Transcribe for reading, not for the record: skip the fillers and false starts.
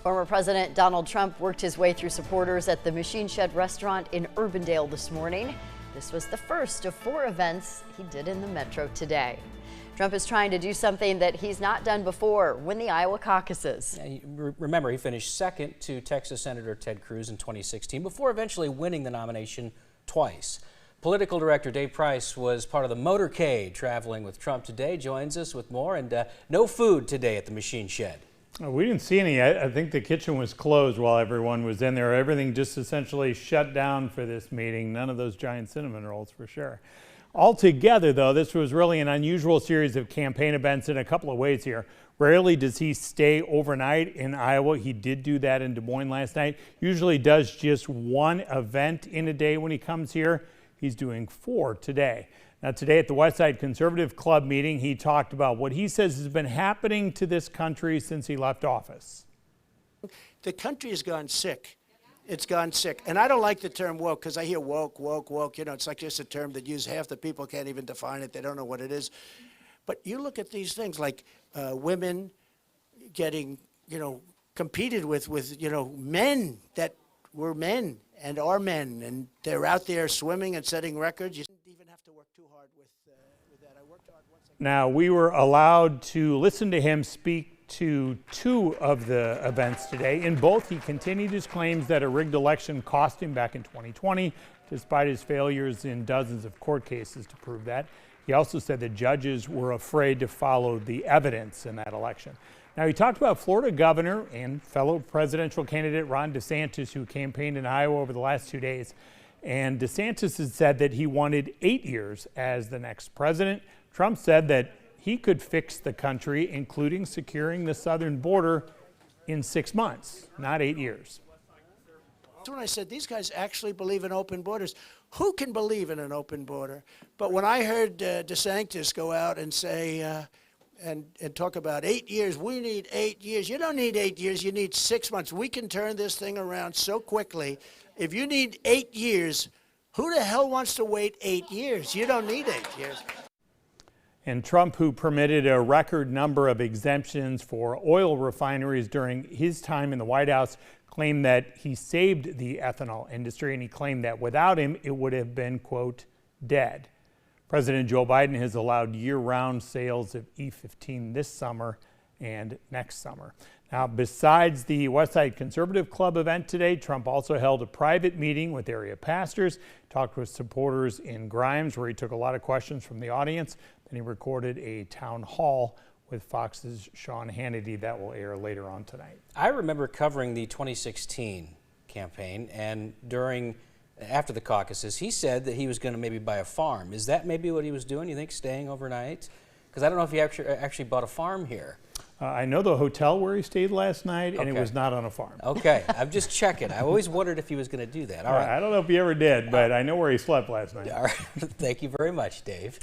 Former President Donald Trump worked his way through supporters at the Machine Shed restaurant in Urbandale this morning. This was the first of 4 events he did in the metro today. Trump is trying to do something that he's not done before, win the Iowa caucuses. Remember, he finished second to Texas Senator Ted Cruz in 2016 before eventually winning the nomination twice. Political director Dave Price was part of the motorcade traveling with Trump today. Joins us with more, and no food today at the Machine Shed. We didn't see any. I think the kitchen was closed while everyone was in there. Everything just essentially shut down for this meeting. None of those giant cinnamon rolls for sure. Altogether, though, this was really an unusual series of campaign events in a couple of ways here. Rarely does he stay overnight in Iowa. He did do that in Des Moines last night. Usually does just 1 event in a day when he comes here. He's doing 4 today. Now, today at the Westside Conservative Club meeting, he talked about what he says has been happening to this country since he left office. The country has gone sick. It's gone sick. And I don't like the term woke because I hear woke, woke, woke. You know, it's like just a term that half the people can't even define it. They don't know what it is. But you look at these things like women getting, competed with, men that were men and are men. And they're out there swimming and setting records. You didn't even have to work too hard with that. I worked hard once. Now, we were allowed to listen to him speak to 2 of the events today. In both, he continued his claims that a rigged election cost him back in 2020, despite his failures in dozens of court cases to prove that. He also said that judges were afraid to follow the evidence in that election. Now, he talked about Florida governor and fellow presidential candidate Ron DeSantis, who campaigned in Iowa over the last 2 days. And DeSantis has said that he wanted 8 years as the next president. Trump said that he could fix the country, including securing the southern border, in 6 months, not 8 years. That's when I said these guys actually believe in open borders. Who can believe in an open border? But when I heard DeSantis go out and say and talk about 8 years, we need 8 years. You don't need 8 years. You need 6 months. We can turn this thing around so quickly. If you need 8 years, who the hell wants to wait 8 years? You don't need 8 years. And Trump, who permitted a record number of exemptions for oil refineries during his time in the White House, claimed that he saved the ethanol industry, and he claimed that without him, it would have been, quote, dead. President Joe Biden has allowed year-round sales of E15 this summer and next summer. Now, besides the Westside Conservative Club event today, Trump also held a private meeting with area pastors, talked with supporters in Grimes, where he took a lot of questions from the audience. Then he recorded a town hall with Fox's Sean Hannity that will air later on tonight. I remember covering the 2016 campaign, and after the caucuses, he said that he was going to maybe buy a farm. Is that maybe what he was doing, you think, staying overnight? Because I don't know if he actually bought a farm here. I know the hotel where he stayed last night, and it was not on a farm. Okay, I'm just checking. I always wondered if he was going to do that. All right. I don't know if he ever did, but I know where he slept last night. All right. Thank you very much, Dave.